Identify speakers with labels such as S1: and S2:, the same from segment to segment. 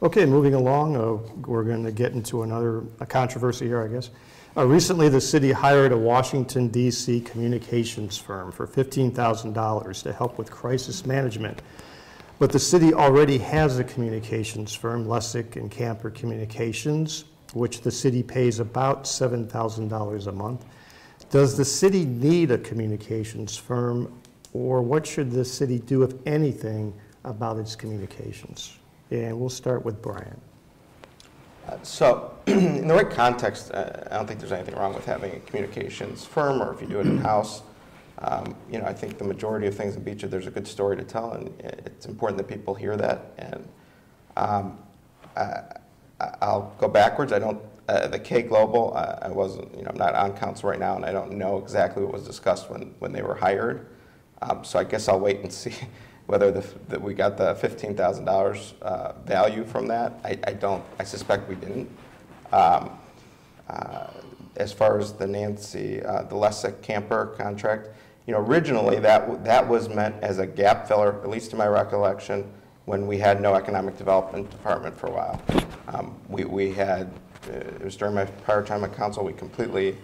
S1: Okay, moving along, we're going to get into a controversy here, I guess. Recently, the city hired a Washington, D.C. communications firm for $15,000 to help with crisis management. But the city already has a communications firm, Lessick and Camper Communications, which the city pays about $7,000 a month. Does the city need a communications firm, or what should the city do, if anything, about its communications? And we'll start with Brian.
S2: So, in the right context, I don't think there's anything wrong with having a communications firm, or if you do it in-house. You know, I think the majority of things in Beachwood, there's a good story to tell, and it's important that people hear that. And I'll go backwards. I don't. The K Global, I wasn't. You know, I'm not on council right now, and I don't know exactly what was discussed when they were hired. So I guess I'll wait and see whether that we got the $15,000 value from that. I don't. I suspect we didn't. As far as the the Lessick camper contract, you know, originally that was meant as a gap filler, at least to my recollection, when we had no economic development department for a while. We had, it was during my prior time at council, we completely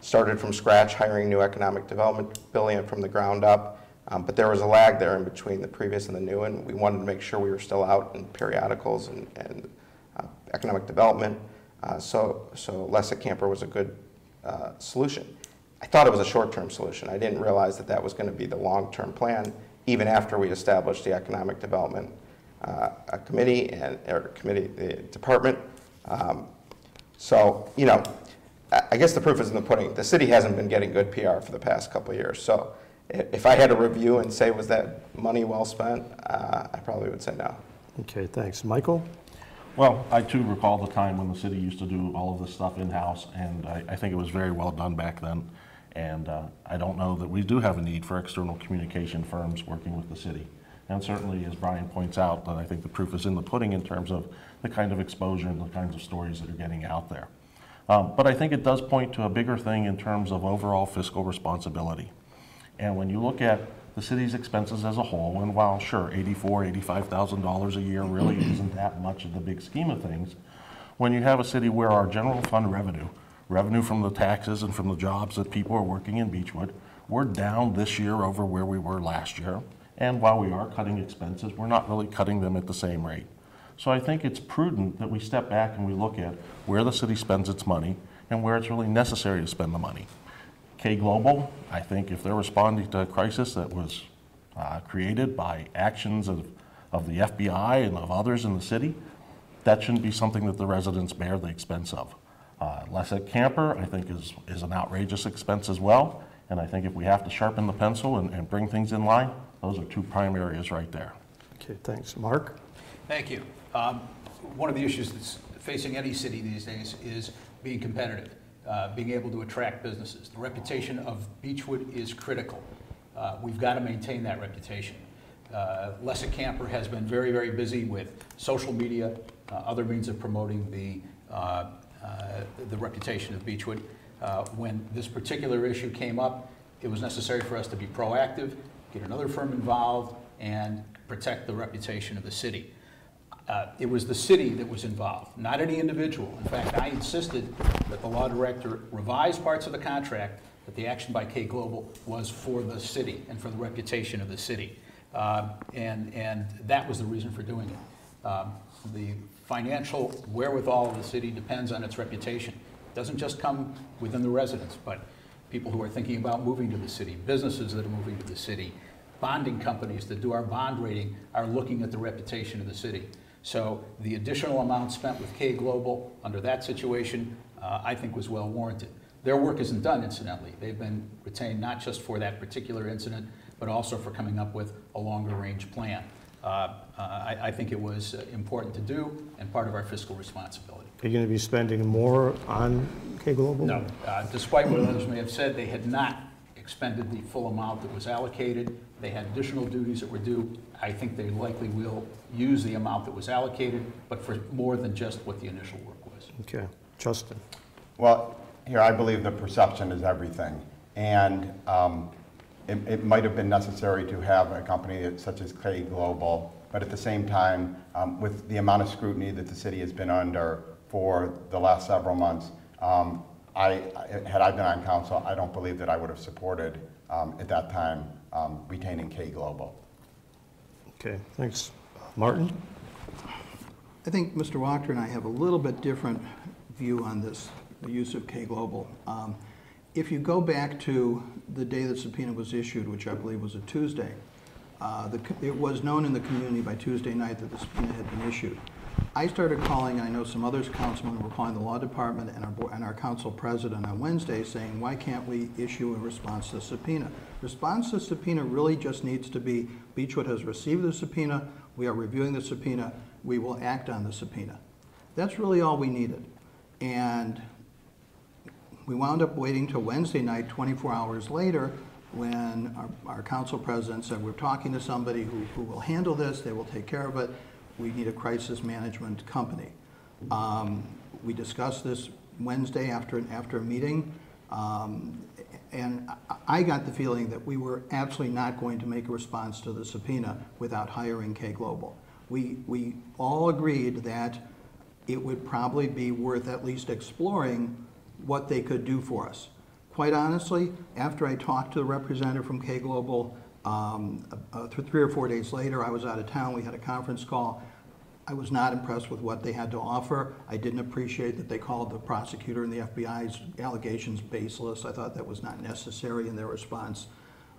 S2: started from scratch, hiring new economic development, building it from the ground up. But there was a lag there in between the previous and the new, and we wanted to make sure we were still out in periodicals and economic development. So Lessick Camper was a good solution. I thought it was a short-term solution. I didn't realize that was going to be the long-term plan, even after we established the economic development committee the department. So, you know, I guess the proof is in the pudding. The city hasn't been getting good PR for the past couple of years. So if I had to review and say, was that money well spent, I probably would say no.
S1: Okay, thanks. Michael?
S3: Well, I too recall the time when the city used to do all of this stuff in-house, and I think it was very well done back then. And I don't know that we do have a need for external communication firms working with the city. And certainly, as Brian points out, that I think the proof is in the pudding in terms of the kind of exposure and the kinds of stories that are getting out there. But I think it does point to a bigger thing in terms of overall fiscal responsibility. And when you look at the city's expenses as a whole, and while sure, $84,000, $85,000 a year really isn't that much of the big scheme of things, when you have a city where our general fund revenue from the taxes and from the jobs that people are working in Beachwood, we're down this year over where we were last year. And while we are cutting expenses, we're not really cutting them at the same rate. So I think it's prudent that we step back and we look at where the city spends its money and where it's really necessary to spend the money. K Global, I think if they're responding to a crisis that was created by actions of the FBI and of others in the city, that shouldn't be something that the residents bear the expense of. Lessick Camper, I think, is an outrageous expense as well, and I think if we have to sharpen the pencil and bring things in line, those are two prime areas right there.
S1: Okay, thanks. Mark?
S4: Thank you. One of the issues that's facing any city these days is being competitive. Being able to attract businesses. The reputation of Beachwood is critical. We've got to maintain that reputation. Lessick Camper has been very, very busy with social media, other means of promoting the reputation of Beachwood. When this particular issue came up, it was necessary for us to be proactive, get another firm involved, and protect the reputation of the city. It was the city that was involved, not any individual. In fact, I insisted that the law director revise parts of the contract, that the action by K Global was for the city and for the reputation of the city. And that was the reason for doing it. The financial wherewithal of the city depends on its reputation. It doesn't just come within the residents, but people who are thinking about moving to the city, businesses that are moving to the city, bonding companies that do our bond rating are looking at the reputation of the city. So the additional amount spent with K Global under that situation, I think was well warranted. Their work isn't done, incidentally. They've been retained not just for that particular incident, but also for coming up with a longer range plan. I think it was important to do and part of our fiscal responsibility.
S1: Are you going to be spending more on K Global?
S4: No. Despite what others may have said, they had not expended the full amount that was allocated. They had additional duties that were due. I think they likely will use the amount that was allocated, but for more than just what the initial work was.
S1: Okay. Justin.
S5: Well, here I believe the perception is everything. And it might have been necessary to have a company such as K Global But at the same time, with the amount of scrutiny that the city has been under for the last several months, had I been on council, I don't believe that I would have supported at that time retaining K Global.
S1: Okay, thanks. Martin?
S6: I think Mr. Wachter and I have a little bit different view on this, the use of K Global. If you go back to the day the subpoena was issued, which I believe was a Tuesday, it was known in the community by Tuesday night that the subpoena had been issued. I started calling, I know some others councilmen were calling the law department and our council president on Wednesday saying, why can't we issue a response to the subpoena? Response to the subpoena really just needs to be, Beachwood has received the subpoena, we are reviewing the subpoena, we will act on the subpoena. That's really all we needed. And we wound up waiting till Wednesday night, 24 hours later, when our council president said, we're talking to somebody who will handle this, they will take care of it. We need a crisis management company. We discussed this Wednesday after a meeting, and I got the feeling that we were absolutely not going to make a response to the subpoena without hiring K Global. We all agreed that it would probably be worth at least exploring what they could do for us. Quite honestly, after I talked to the representative from K Global, 3 or 4 days later, I was out of town, we had a conference call. I was not impressed with what they had to offer. I didn't appreciate that they called the prosecutor and the FBI's allegations baseless. I thought that was not necessary in their response.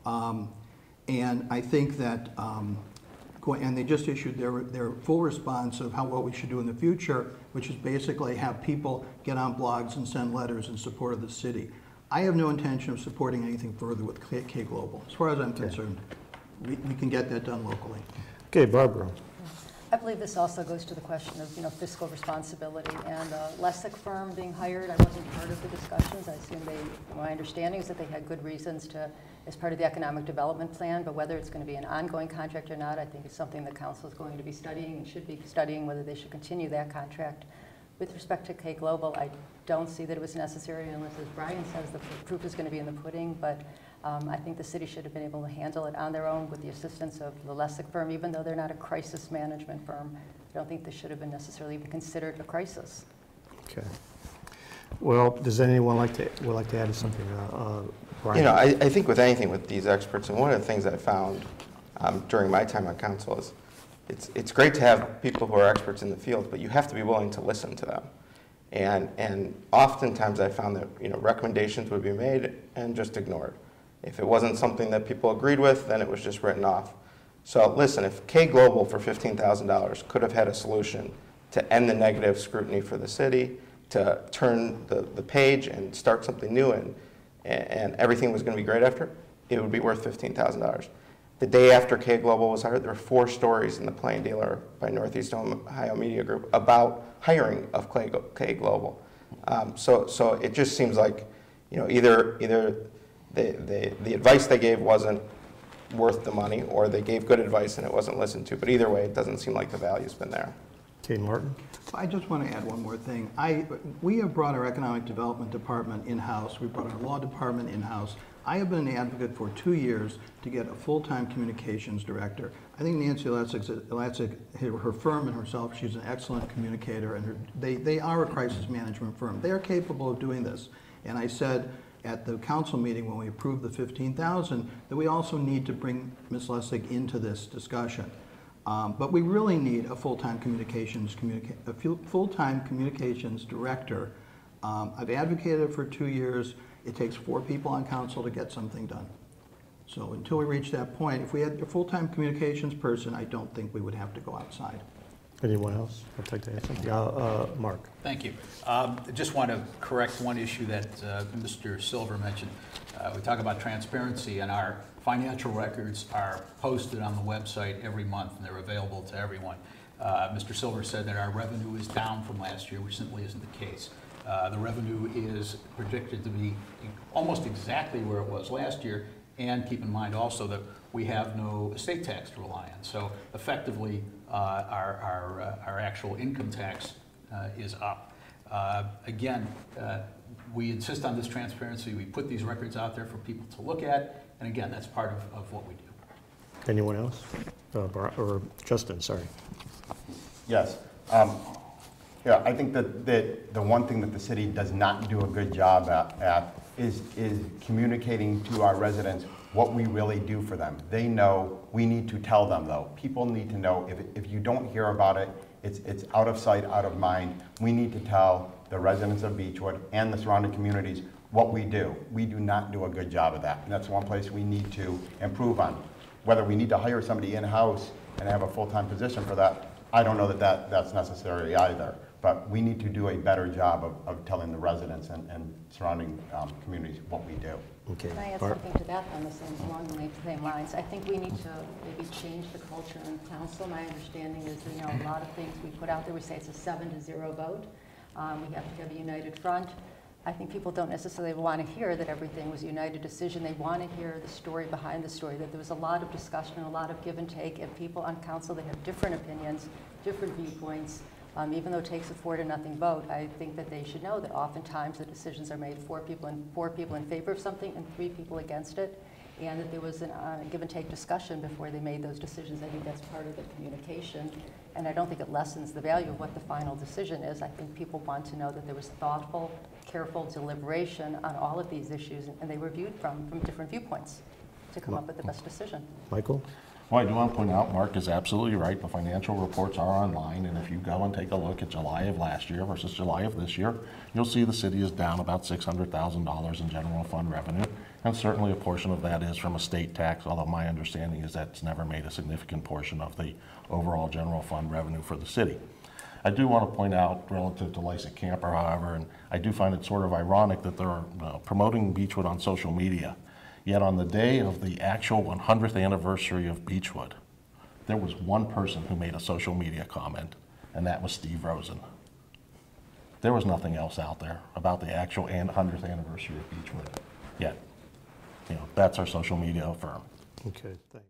S6: And I think that, and they just issued their full response of what we should do in the future, which is basically have people get on blogs and send letters in support of the city. I have no intention of supporting anything further with K Global. As far as I'm concerned, we can get that done locally.
S1: Okay, Barbara.
S7: I believe this also goes to the question of, fiscal responsibility and a Lessig firm being hired. I wasn't part of the discussions. I assume my understanding is that they had good reasons to, as part of the economic development plan, but whether it's going to be an ongoing contract or not, I think is something the council is going to be studying and should be studying whether they should continue that contract. With respect to K Global, I don't see that it was necessary unless, as Brian says, the proof is going to be in the pudding, but I think the city should have been able to handle it on their own with the assistance of the Lessig firm, even though they're not a crisis management firm. I don't think this should have been necessarily even considered a crisis.
S1: Okay. Well, does anyone would like to add something? Brian?
S2: I think with anything with these experts, and one of the things I found during my time on council is it's great to have people who are experts in the field, but you have to be willing to listen to them. And oftentimes I found that recommendations would be made and just ignored. If it wasn't something that people agreed with, then it was just written off. So listen, if K Global for $15,000 could have had a solution to end the negative scrutiny for the city, to turn the page and start something new, and everything was going to be great after, it would be worth $15,000. The day after K Global was hired, there were 4 stories in the Plain Dealer by Northeast Ohio Media Group about hiring of K Global. So it just seems like either the advice they gave wasn't worth the money, or they gave good advice and it wasn't listened to. But either way, it doesn't seem like the value's been there.
S1: Okay, Martin.
S6: I just want to add one more thing. We have brought our economic development department in-house. We brought our law department in-house. I have been an advocate for 2 years to get a full-time communications director. I think Nancy Latzig, her firm and herself, she's an excellent communicator, and they are a crisis management firm. They are capable of doing this. And I said at the council meeting when we approved the $15,000 that we also need to bring Ms. Lessig into this discussion. But we really need a full-time communications director. I've advocated for 2 years. It takes 4 people on council to get something done. So until we reach that point, if we had a full-time communications person, I don't think we would have to go outside.
S1: Anyone else? I'd like to add something. Mark.
S4: Thank you. I just want to correct one issue that Mr. Silver mentioned. We talk about transparency, and our financial records are posted on the website every month, and they're available to everyone. Mr. Silver said that our revenue is down from last year, which simply isn't the case. The revenue is predicted to be almost exactly where it was last year, and keep in mind also that we have no estate tax to rely on. So effectively, our actual income tax is up. Again, we insist on this transparency. We put these records out there for people to look at, and again, that's part of what we do.
S1: Anyone else? or Justin, sorry.
S5: Yes. Yeah, I think that the one thing that the city does not do a good job at is communicating to our residents what we really do for them. They know, we need to tell them though. People need to know, if you don't hear about it, it's out of sight, out of mind. We need to tell the residents of Beachwood and the surrounding communities what we do. We do not do a good job of that. And that's one place we need to improve on. Whether we need to hire somebody in-house and have a full-time position for that, I don't know that's necessary either. But we need to do a better job of telling the residents and surrounding communities what we do.
S1: Okay.
S7: Can I add
S1: Bart?
S7: something to that along the same lines? I think we need to maybe change the culture in council. My understanding is that, a lot of things we put out there, we say it's a 7-0 vote. We have to have a united front. I think people don't necessarily want to hear that everything was a united decision. They want to hear the story behind the story, that there was a lot of discussion, a lot of give and take, and people on council, they have different opinions, different viewpoints. Even though it takes a 4-0 vote, I think that they should know that oftentimes the decisions are made 4 people in favor of something and 3 people against it, and that there was a give and take discussion before they made those decisions. I think that's part of the communication, and I don't think it lessens the value of what the final decision is. I think people want to know that there was thoughtful, careful deliberation on all of these issues, and they were viewed from different viewpoints to come up with the best decision.
S1: Michael?
S3: Well, I do want to point out, Mark is absolutely right. The financial reports are online, and if you go and take a look at July of last year versus July of this year, you'll see the city is down about $600,000 in general fund revenue, and certainly a portion of that is from a state tax, although my understanding is that's never made a significant portion of the overall general fund revenue for the city. I do want to point out, relative to Lysick Camper, however, and I do find it sort of ironic that they're promoting Beachwood on social media. Yet on the day of the actual 100th anniversary of Beachwood, there was one person who made a social media comment, and that was Steve Rosen. There was nothing else out there about the actual 100th anniversary of Beachwood. Yet, that's our social media firm.
S1: Okay, thanks.